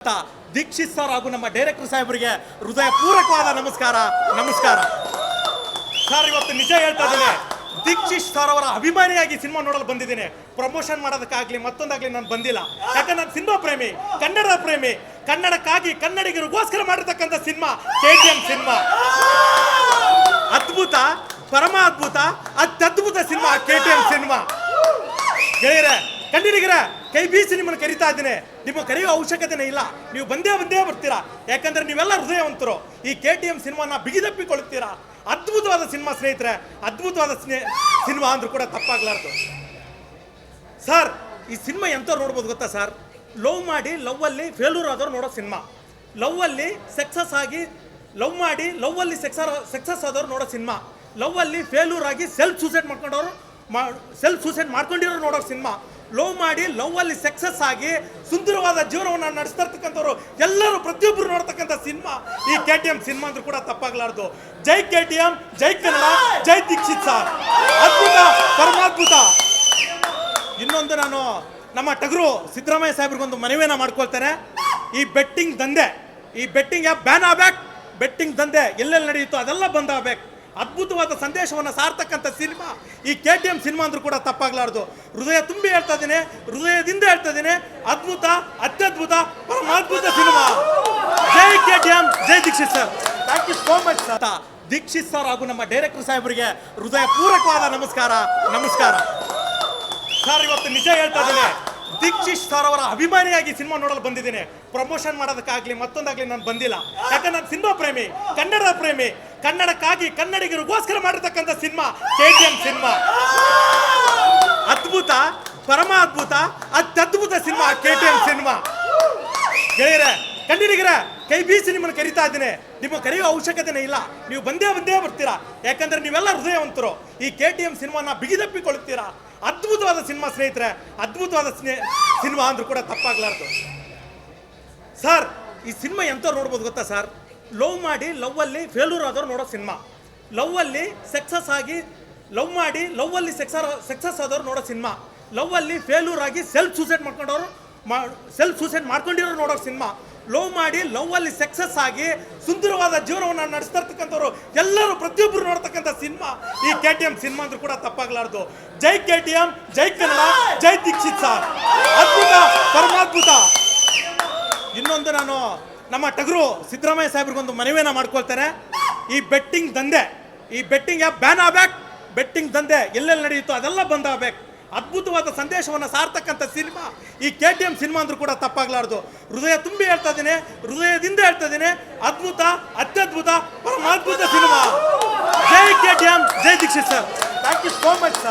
Dixit sir ಹಾಗೂ ನಮ್ಮ director ಸಾಹೇಬರಿಗೆ ಹೃದಯ ಪೂರ್ವಕವಾದ ನಮಸ್ಕಾರ. ಸರ್, ಇವತ್ತು ನಿಜ ಹೇಳ್ತಾ ಇದ್ದೇನೆ, ದೀಕ್ಷಿತ್ ಸರ್ ಅವರ ಅಭಿಮಾನಿಯಾಗಿ ಸಿನಿಮಾ ನೋಡಲು ಬಂದಿದ್ದೇನೆ. ಪ್ರಮೋಷನ್ ಮಾಡೋದಕ್ಕಾಗ್ಲಿ ಮತ್ತೊಂದಾಗ್ಲಿ ನಾನು ಬಂದಿಲ್ಲ. ಯಾಕಂದ್ರೆ ನಾನು ಸಿನಿಮಾ ಪ್ರೇಮಿ, ಕನ್ನಡದ ಪ್ರೇಮಿ. ಕನ್ನಡಕ್ಕಾಗಿ ಕನ್ನಡಿಗರಿಗೋಸ್ಕರ ಮಾಡಿರ್ತಕ್ಕಂಥ ಸಿನಿಮಾ KTM ಸಿನಿಮಾ. ಅದ್ಭುತ, ಪರಮ ಅದ್ಭುತ, ಅತ್ಯದ್ಭುತ ಸಿನಿಮಾ KTM ಸಿನಿಮಾ. ಗೆಳೆಯರೆ, ಕನ್ನಡಿಗರ ಕೈ ಬೀಸಿ ನಿಮ್ಮನ್ನು ಕರಿತಾ ಇದ್ದೀನಿ. ನಿಮ್ಮ ಕರೆಯೋ ಅವಶ್ಯಕತೆನೇ ಇಲ್ಲ, ನೀವು ಬಂದೇ ಬರ್ತೀರಾ. ಯಾಕಂದ್ರೆ ನೀವೆಲ್ಲ ಹೃದಯವಂತರು. ಈ KTM ಸಿನಿಮಾನ ಬಿಗಿದಪ್ಪಿಕೊಳ್ಳುತ್ತೀರಾ. ಅದ್ಭುತವಾದ ಸಿನಿಮಾ ಸ್ನೇಹಿತರೆ, ಅದ್ಭುತವಾದ ಸಿನಿಮಾ ಅಂದ್ರೂ ಕೂಡ ತಪ್ಪಾಗ್ಲಾರ್ದು. ಸರ್, ಈ ಸಿನಿಮಾ ಎಂಥವ್ರು ನೋಡ್ಬೋದು ಗೊತ್ತಾ ಸರ್? ಲವ್ ಮಾಡಿ ಲವ್ವಲ್ಲಿ ಫೇಲ್ಯೂರ್ ಆದವ್ರು ನೋಡೋ ಸಿನಿಮಾ. ಲವ್ವಲ್ಲಿ ಸಕ್ಸಸ್ ಆಗಿ ಲವ್ ಮಾಡಿ ಲವ್ವಲ್ಲಿ ಸಕ್ಸಸ್ ಆದವ್ರು ನೋಡೋ ಸಿನಿಮಾ. ಲವ್ವಲ್ಲಿ ಫೇಲ್ಯೂರ್ ಆಗಿ ಸೆಲ್ಫ್ ಸೂಸೈಡ್ ಮಾಡ್ಕೊಂಡಿರೋರು ನೋಡೋ ಸಿನಿಮಾ. ಲವ್ ಮಾಡಿ ಲವ್ವಲ್ಲಿ ಸಕ್ಸಸ್ ಆಗಿ ಸುಂದರವಾದ ಜೀವನವನ್ನು ನಡೆಸ್ತಾ ಇರ್ತಕ್ಕಂಥವ್ರು ಎಲ್ಲರೂ ಪ್ರತಿಯೊಬ್ಬರು ನೋಡ್ತಕ್ಕಂಥ ಸಿನಿಮಾ ಈ KTM ಸಿನಿಮಾ ಅಂದ್ರೂ ಕೂಡ ತಪ್ಪಾಗ್ಲಾರ್ದು. ಜೈ KTM, ಜೈ ಕನ್ನಡ, ಜೈ ದೀಕ್ಷಿತ್ ಸರ್. ಅದ್ಭುತ, ಪರಮಾದ್ಭುತ. ಇನ್ನೊಂದು, ನಾನು ನಮ್ಮ ಟಗರು ಸಿದ್ದರಾಮಯ್ಯ ಸಾಹೇಬ್ರಿಗೊಂದು ಮನವಿಯನ್ನ ಮಾಡ್ಕೊಳ್ತೇನೆ. ಈ ಬೆಟ್ಟಿಂಗ್ ದಂಧೆ, ಈ ಬೆಟ್ಟಿಂಗ್ ಆ್ಯಪ್ ಬ್ಯಾನ್ ಆಗ್ಬೇಕು. ಬೆಟ್ಟಿಂಗ್ ದಂಧೆ ಎಲ್ಲೆಲ್ಲಿ ನಡೆಯುತ್ತೋ ಅದೆಲ್ಲ ಬಂದ್ ಆಗ್ಬೇಕು. ಅದ್ಭುತವಾದ ಸಂದೇಶವನ್ನು ಸಾರ್ತಕ್ಕಂಥ ಸಿನಿಮಾ ಈ KTM ಸಿನಿಮಾ ಅಂದ್ರೂ ಕೂಡ ತಪ್ಪಾಗ್ಲಾರ್ದು. ಹೃದಯ ತುಂಬಿ ಹೇಳ್ತಾ ಇದ್ದೀನಿ, ಹೃದಯದಿಂದ ಹೇಳ್ತಾ ಇದ್ದೀನಿ, ಅದ್ಭುತ, ಅತ್ಯದ್ಭುತ, ಪರಮಾದ್ಭುತ ಸಿನಿಮಾ. ಜೈ KTM, ಜೈ Deekshith sir. Thank you so much sir. Deekshith sir ಹಾಗೂ ನಮ್ಮ ಡೈರೆಕ್ಟರ್ ಸಾಹೇಬರಿಗೆ ಹೃದಯ ಪೂರ್ವಕವಾದ ನಮಸ್ಕಾರ. ಸರ್, ಇವತ್ತು ನಿಜ ಹೇಳ್ತಾ ಇದ್ದೀನಿ, ದೀಕ್ಷಿತ್ ಸರ್ ಅವರ ಅಭಿಮಾನಿಯಾಗಿ ಸಿನಿಮಾ ನೋಡಲು ಬಂದಿದ್ದೇನೆ. ಪ್ರಮೋಷನ್ ಮಾಡೋದಕ್ಕಾಗ್ಲಿ ಮತ್ತೊಂದಾಗ್ಲಿ ನಾನು ಬಂದಿಲ್ಲ. ಯಾಕಂದ್ರೆ ನಾನು ಸಿನಿಮಾ ಪ್ರೇಮಿ, ಕನ್ನಡದ ಪ್ರೇಮಿ. ಕನ್ನಡಕ್ಕಾಗಿ ಕನ್ನಡಿಗರಿಗೋಸ್ಕರ ಮಾಡಿರ್ತಕ್ಕಂಥ ಸಿನಿಮಾ KTM ಸಿನಿಮಾ. ಅದ್ಭುತ, ಪರಮ ಅದ್ಭುತ, ಅತ್ಯದ್ಭುತ ಸಿನಿಮಾ KTM ಸಿನಿಮಾ. ಗೆಳೆಯರೆ, ಕನ್ನಡಿಗರ ಕೈ ಬೀಸಿ ನಿಮ್ಮನ್ನು ಕರಿತಾ ಇದ್ದೀನಿ. ನಿಮ್ಮ ಕರೆಯೋ ಅವಶ್ಯಕತೆನೇ ಇಲ್ಲ, ನೀವು ಬಂದೇ ಬರ್ತೀರಾ. ಯಾಕಂದ್ರೆ ನೀವೆಲ್ಲ ಹೃದಯವಂತರು. ಈ KTM ಸಿನಿಮಾನ ಬಿಗಿದಪ್ಪಿಕೊಳ್ಳುತ್ತೀರಾ. ಅದ್ಭುತವಾದ ಸಿನಿಮಾ ಸ್ನೇಹಿತರೆ, ಅದ್ಭುತವಾದ ಸಿನಿಮಾ ಅಂದ್ರೂ ಕೂಡ ತಪ್ಪಾಗ್ಲಾರ್ದು. ಸರ್, ಈ ಸಿನಿಮಾ ಎಂಥವ್ರು ನೋಡ್ಬೋದು ಗೊತ್ತಾ ಸರ್? ಲವ್ ಮಾಡಿ ಲವ್ವಲ್ಲಿ ಫೇಲ್ಯೂರ್ ಆದವ್ರು ನೋಡೋ ಸಿನಿಮಾ. ಲವ್ವಲ್ಲಿ ಸಕ್ಸಸ್ ಆಗಿ ಲವ್ ಮಾಡಿ ಲವ್ವಲ್ಲಿ ಸಕ್ಸಸ್ ಆದವ್ರು ನೋಡೋ ಸಿನಿಮಾ. ಲವ್ವಲ್ಲಿ ಫೇಲ್ಯೂರ್ ಆಗಿ ಸೆಲ್ಫ್ ಸೂಸೈಡ್ ಮಾಡ್ಕೊಂಡಿರೋರು ನೋಡೋ ಸಿನಿಮಾ. ಲವ್ ಮಾಡಿ ಲವ್ವಲ್ಲಿ ಸಕ್ಸಸ್ ಆಗಿ ಸುಂದರವಾದ ಜೀವನವನ್ನು ನಡೆಸ್ತಾ ಇರ್ತಕ್ಕಂಥವ್ರು ಎಲ್ಲರೂ ಪ್ರತಿಯೊಬ್ಬರು ನೋಡ್ತಕ್ಕಂಥ ಸಿನಿಮಾ ಈ KTM ಸಿನಿಮಾ ಅಂದ್ರೂ ಕೂಡ ತಪ್ಪಾಗ್ಲಾರ್ದು. ಜೈ KTM, ಜೈ ಕನ್ನಡ, ಜೈ ದೀಕ್ಷಿತ್ ಸರ್. ಅದ್ಭುತ, ಪರಮಾದ್ಭುತ. ಇನ್ನೊಂದು, ನಾನು ನಮ್ಮ ಟಗರು ಸಿದ್ದರಾಮಯ್ಯ ಸಾಹೇಬ್ರಿಗೊಂದು ಮನವಿಯನ್ನ ಮಾಡ್ಕೊಳ್ತೇನೆ. ಈ ಬೆಟ್ಟಿಂಗ್ ದಂಧೆ, ಈ ಬೆಟ್ಟಿಂಗ್ ಆ್ಯಪ್ ಬ್ಯಾನ್ ಆಗ್ಬೇಕು. ಬೆಟ್ಟಿಂಗ್ ದಂಧೆ ಎಲ್ಲೆಲ್ಲಿ ನಡೆಯುತ್ತೋ ಅದೆಲ್ಲ ಬಂದ್ ಆಗ್ಬೇಕು. ಅದ್ಭುತವಾದ ಸಂದೇಶವನ್ನು ಸಾರ್ತಕ್ಕಂಥ ಸಿನಿಮಾ ಈ KTM ಸಿನಿಮಾ ಅಂದ್ರೂ ಕೂಡ ತಪ್ಪಾಗ್ಲಾರ್ದು. ಹೃದಯ ತುಂಬಿ ಹೇಳ್ತಾ ಇದ್ದೀನಿ, ಹೃದಯದಿಂದ ಹೇಳ್ತಾ ಇದ್ದೀನಿ, ಅದ್ಭುತ, ಅತ್ಯದ್ಭುತ, ಪರಮಾದ್ಭುತ ಸಿನಿಮಾ. ಜೈ KTM, ಜೈ Deekshith sir. Thank you so much sir.